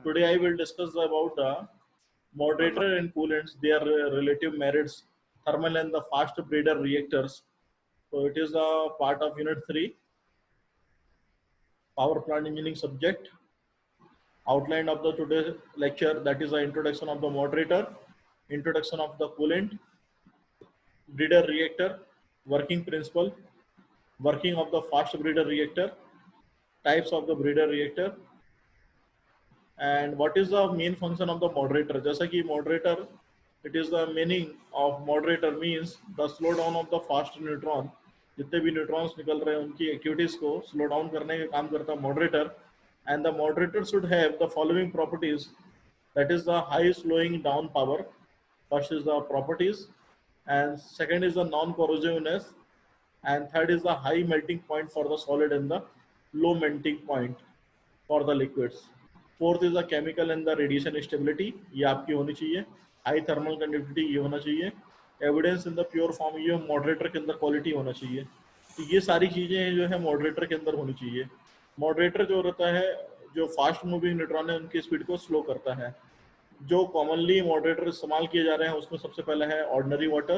today I will discuss about the moderator and coolants, their relative merits, thermal and the fast breeder reactors. So it is a part of Unit 3, Power Plant Engineering subject. Outline of the today's lecture, that is the introduction of the moderator, introduction of the coolant, breeder reactor, working principle, working of the fast breeder reactor, types of the breeder reactor, and what is the main function of the moderator. जैसा कि moderator, it is the meaning of moderator means the slow down of the fast neutron. जितने भी neutrons निकल रहे हैं उनकी activities को slow down करने का काम करता है moderator. And the moderator should have the following properties, that is the high slowing down power. First is the properties, and second is the non-corrosiveness, and third is the high melting point for the solid and the low melting point for the liquids. Fourth is the chemical and the radiation stability, ये आपकी होनी चाहिए. High thermal conductivity ये होना चाहिए. Evidence in the pure form ये moderator के अंदर quality होना चाहिए. तो ये सारी चीजें जो है moderator के अंदर होनी चाहिए. Moderator जो रहता है, जो फास्ट मूविंग न्यूट्रॉन है उनकी स्पीड को स्लो करता है. जो कॉमनली मॉडरेटर इस्तेमाल किए जा रहे हैं उसमें सबसे पहला है ऑर्डिनरी वाटर,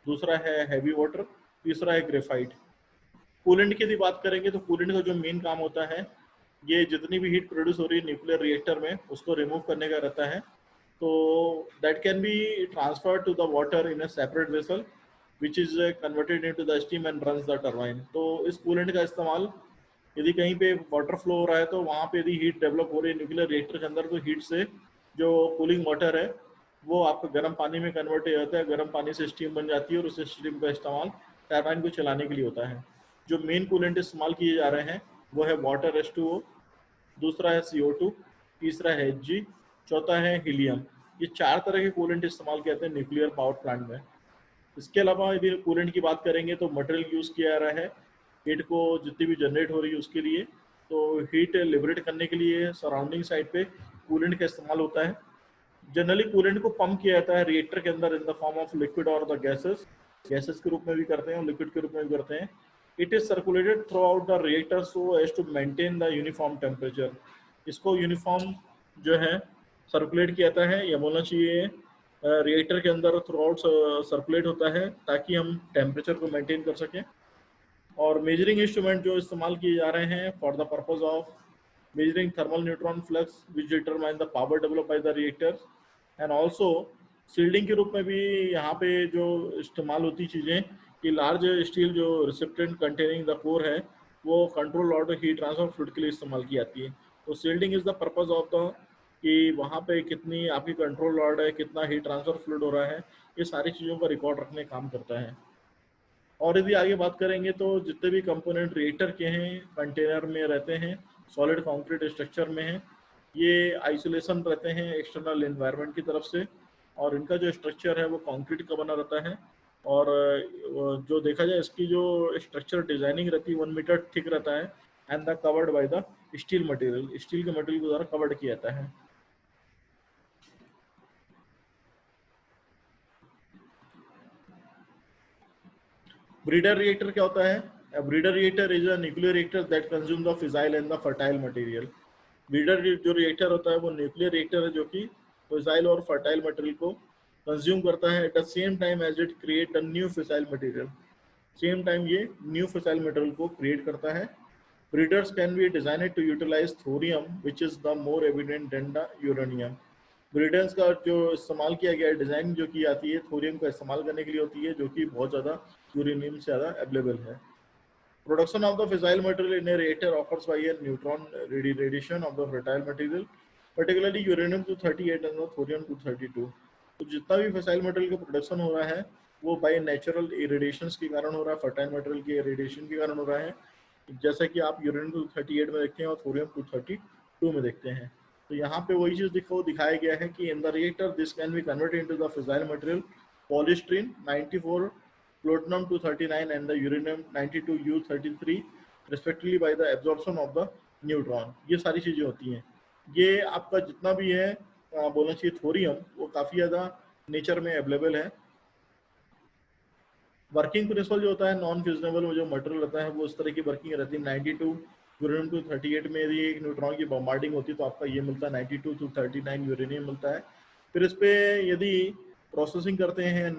दूसरा है हैवी वाटर, तीसरा है ग्रेफाइट. कूलेंट की यदि बात करेंगे तो कूलेंट का जो मेन काम होता है, ये जितनी भी हीट प्रोड्यूस हो रही है न्यूक्लियर रिएक्टर में उसको रिमूव करने का रहता है. तो that can be transfer to the water in a separate vessel which is converted into the steam and runs the turbine. तो इस कूलेंट का इस्तेमाल यदि कहीं पे वाटर फ्लो हो रहा है तो वहाँ पे यदि हीट डेवलप हो रही है न्यूक्लियर रिएक्टर के अंदर, तो हीट से जो कूलिंग वाटर है वो आपको गर्म पानी में कन्वर्ट हो जाता है, गर्म पानी से स्टीम बन जाती है और उस स्टीम का इस्तेमाल टरबाइन को चलाने के लिए होता है. जो मेन कूलेंट इस्तेमाल किए जा रहे हैं वो है वाटर H2O, दूसरा है CO2, तीसरा है Hg, चौथा है हीलियम. ये 4 तरह के कूलेंट इस्तेमाल किए जाते हैं न्यूक्लियर पावर प्लांट में. इसके अलावा यदि कूलेंट की बात करेंगे तो मटेरियल यूज़ किया जा रहा है हीट को जितनी भी जनरेट हो रही है उसके लिए. तो हीट लिबरेट करने के लिए सराउंडिंग साइड पे कूलेंट का इस्तेमाल होता है. जनरली कूलेंट को पंप किया जाता है रिएक्टर के अंदर in the form of liquid और द गैसेस के रूप में भी करते हैं और लिक्विड के रूप में भी करते हैं. It is circulated throughout the reactor so as to maintain the uniform temperature. इसको यूनिफॉर्म जो है सर्कुलेट किया जाता है, या बोलना चाहिए रिएक्टर के अंदर थ्रू आउट सर्कुलेट होता है ताकि हम टेम्परेचर को मेंटेन कर सकें. और मेजरिंग इंस्ट्रूमेंट जो इस्तेमाल किए जा रहे हैं for the purpose of measuring thermal neutron flux which determine the power developed by the reactors, and also shielding के रूप में भी यहाँ पे जो इस्तेमाल होती चीज़ें कि लार्ज स्टील जो रिसिप्टेंट कंटेनिंग द कोर है वो कंट्रोल और हीट ट्रांसफर फ्लूइड के लिए इस्तेमाल की जाती है. तो shielding is the purpose of the कि वहाँ पे कितनी आपकी कंट्रोल लॉर्ड है, कितना हीट ट्रांसफर फ्लूइड हो रहा है, ये सारी चीज़ों का रिकॉर्ड रखने काम करता है. और यदि आगे बात करेंगे तो जितने भी कंपोनेंट रिएक्टर के हैं कंटेनर में रहते हैं, सॉलिड कंक्रीट स्ट्रक्चर में हैं, ये आइसोलेशन रहते हैं एक्सटर्नल एनवायरनमेंट की तरफ से, और इनका जो स्ट्रक्चर है वो कंक्रीट का बना रहता है. और जो देखा जाए इसकी जो स्ट्रक्चर डिजाइनिंग रहती है 1 मीटर थिक रहता है and the covered by the steel material, steel के मटेरियल के द्वारा कवर्ड किया जाता है. ब्रीडर रिएक्टर क्या होता है? A breeder reactor is a nuclear reactor that consumes the fissile and the fertile material. Breeder जो रिएक्टर होता है वो न्यूक्लियर रिएक्टर है जो कि फिसाइल और फर्टाइल मटेरियल को कंज्यूम करता है at the same time as it create a new fissile material. Same time ये न्यू फिसाइल मटेरियल को क्रिएट करता है. Breeders can be designed to utilize thorium which is the more evident than the uranium. Breeders का जो इस्तेमाल किया गया है, डिजाइन जो की आती है थोरियम का इस्तेमाल करने के लिए होती है जो कि बहुत ज़्यादा यूरेनियम से ज़्यादा अवेलेबल है. Production of the fissile material in a reactor occurs by a neutron radiation of the fertile material, particularly uranium-238 and the thorium-232. तो जितना भी फिसाइल मटेरियल का प्रोडक्शन हो रहा है वो बाय नेचुरल इरेडिएशंस के कारण हो रहा है, फर्टाइल मटेरियल के रेडिएशन के कारण हो रहा है, जैसा कि आप यूरेनियम-238 में देखते हैं और थोरियम-232 में देखते हैं. तो यहाँ पे वही चीज़ दिखाया गया है कि in the reactor this can be converted into the fissile material polystyrene 94, plutonium-239 and the uranium-92U33 respectively by the absorption of the neutron. ये सारी चीज़ें होती हैं. ये आपका जितना भी है बोलना चाहिए थोरियम वो काफ़ी ज़्यादा नेचर में अवेलेबल है. वर्किंग प्रिंसिपल जो होता है नॉन फिजनेबल जो मटेरियल रहता है वो इस तरह की वर्किंग रहती है. 92 यूरेनियम 238 में यदि एक न्यूट्रॉन की बम्बार्डिंग होती है तो आपका ये मिलता है 92 to 39 यूरेनियम मिलता है। फिर इस पे यदि प्रोसेसिंग करते हैं,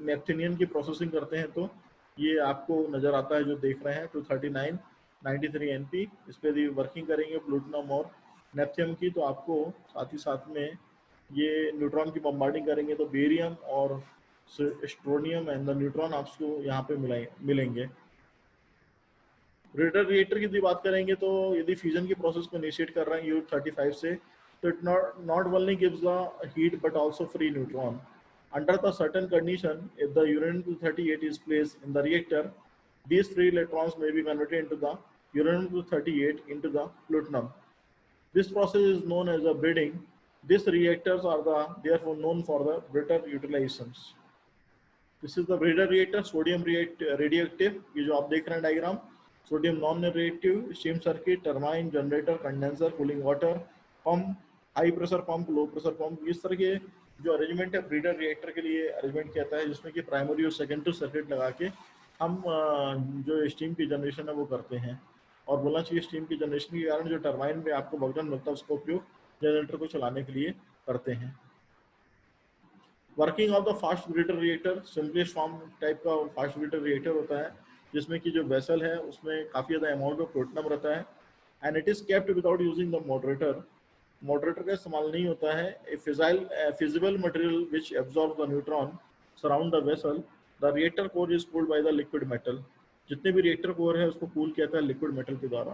नेप्थेनियम की प्रोसेसिंग करते हैं तो ये आपको नज़र आता है जो देख रहे हैं 239 93 NP। इस पर यदि वर्किंग करेंगे प्लूटोनियम और नेप्थियम की तो आपको साथ ही साथ में ये न्यूट्रॉन की बम्बार्डिंग करेंगे तो बेरियम और स्ट्रोनियम एंड द न्यूट्रॉन आपको यहाँ पे मिलेंगे। ब्रेडर रिएक्टर की यदि बात करेंगे तो यदि फ्यूजन की प्रोसेस को इनिशिएट कर रहे हैं U35 से तो it not only gives the heat but also free neutron. Under the certain condition, if the uranium-238 is placed in the reactor, these free electrons may be converted into the uranium-238 into the plutonium. This process is known as the breeding. These reactors are therefore known for the breeder utilizations. This is the breeder reactor, sodium radioactive. ये जो आप देख रहे हैं diagram, sodium non reactive, steam circuit, turbine, generator, condenser, cooling water, pump, high pressure pump, low pressure pump, इस तरह के जो अरेंजमेंट है ब्रीडर रिएक्टर के लिए अरेंजमेंट कहता है, जिसमें कि प्राइमरी और सेकेंडरी सर्किट लगा के हम जो स्टीम की जनरेशन है वो करते हैं। और बोलना चाहिए स्टीम की जनरेशन के कारण जो टरबाइन में आपको बगडन मिलता है उसका उपयोग जनरेटर को चलाने के लिए करते हैं। Working of the fast breeder reactor, simplest form type का फास्ट ब्रीडर रिएक्टर होता है जिसमें कि जो वेसल है उसमें काफ़ी ज़्यादा अमाउंट ऑफ प्लूटोनियम रहता है and it is kept without using the moderator. Moderator का इस्तेमाल नहीं होता है। A feasible material which absorb the neutron surround the vessel. The reactor core is cooled by the liquid metal. जितने भी reactor core है उसको कूल किया जाता है लिक्विड मेटल के द्वारा।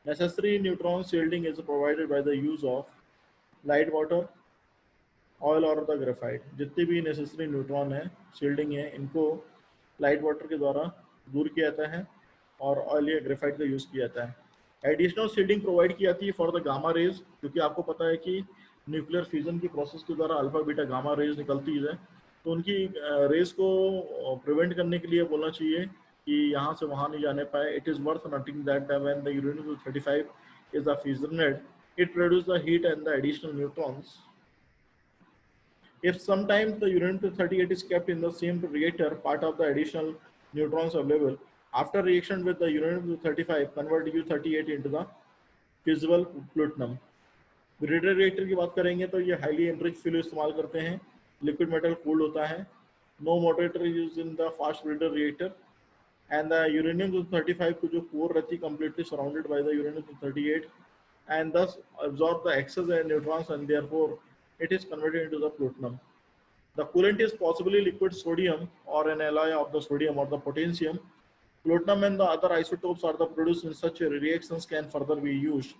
Necessary neutron shielding is provided by the use of light water, oil और द ग्रेफाइट। जितने भी नेसेसरी न्यूट्रॉन है शील्डिंग है इनको लाइट वाटर के द्वारा दूर किया जाता है और ऑयल या ग्रेफाइट का यूज़ किया जाता है। एडिशनल शील्डिंग प्रोवाइड की जाती है फॉर द गामा रेज, क्योंकि आपको पता है कि न्यूक्लियर फ्यूजन की प्रोसेस के द्वारा अल्फा बीटा गामा रेज निकलती है, तो उनकी रेज को प्रिवेंट करने के लिए बोलना चाहिए कि यहाँ से वहाँ नहीं जाने पाए। It is worth noting that when the यूरेनियम-235 is the fusioned, it produce the heat and the additional neutrons. If sometimes the uranium-238 is kept in the same reactor, part of the additional neutrons available after reaction with the uranium-235 convert U38 into the fissile plutonium. Breeder reactor की बात करेंगे तो ये highly enrich fuel इस्तेमाल करते हैं, liquid metal cooled होता है, no moderator use in the fast breeder reactor and the यूरेनियम-235 को जो कोर रहती है कंप्लीटली सराउंडेड बाय द यूरेनियम-238 and thus absorb the excess neutrons and therefore it is converted into the plutonium. The coolant is possibly liquid sodium or an alloy of the sodium or the potassium. Plutonium and the other isotopes are the produced in such reactions can further be used.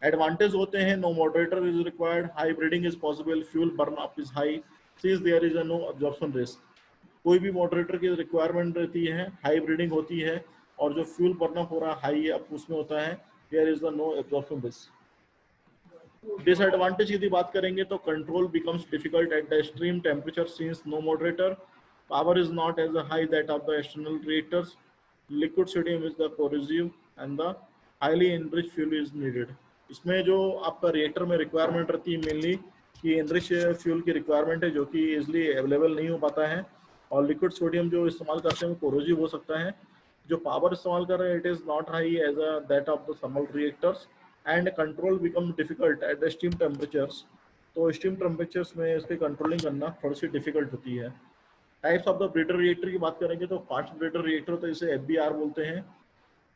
Advantage होते हैं, no moderator is required, high breeding is possible, fuel burn up is high, since there is a no absorption risk. कोई भी moderator की requirement रहती है, high breeding होती है और जो फ्यूल बर्न अप हो रहा है हाई अप उसमें होता है, there is the no absorption risk. Disadvantage की बात करेंगे तो control becomes difficult at the extreme temperature since no moderator, power is not as high that of the external reactors, liquid sodium is the corrosive and the highly enriched fuel is needed. इसमें जो आपका reactor में requirement रहती है mainly कि enrich fuel की requirement है जो कि इजिली अवेलेबल नहीं हो पाता है, और लिक्विड सोडियम जो इस्तेमाल करते हैं वो कोरोसिव हो सकता है। जो पावर इस्तेमाल कर रहे हैं it is not high as a that of the thermal reactors and control become difficult at the steam temperatures. तो स्टीम टेम्परेचर्स में इसकी कंट्रोलिंग करना थोड़ी सी डिफिकल्ट होती है। Types of the breeder reactor की बात करेंगे तो फास्ट ब्रीडर रिएक्टर तो इसे FBR बोलते हैं।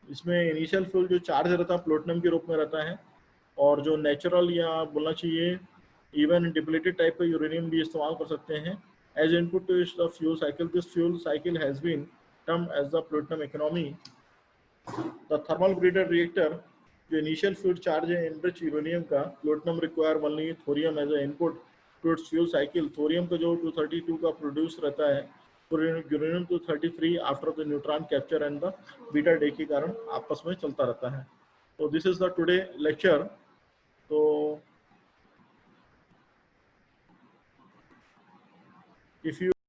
इसमें इनिशियल फ्यूल जो चार्ज रहता है प्लूटोनियम के रूप में रहता है, और जो नेचुरल या बोलना चाहिए इवन डिप्लीटेड टाइप का यूरेनियम भी इस्तेमाल कर सकते हैं as input to the fuel cycle. This fuel cycle has been termed as the plutonium economy. The thermal breeder reactor जो इनिशियल फ्यूल चार्ज है एनरिच यूरेनियम का, plutonium require only thorium as a input to its fuel cycle. Thorium का जो 232 का produce रहता है, uranium 233 after the neutron capture and the beta day के कारण आपस में चलता रहता है। तो this is the today lecture. तो if you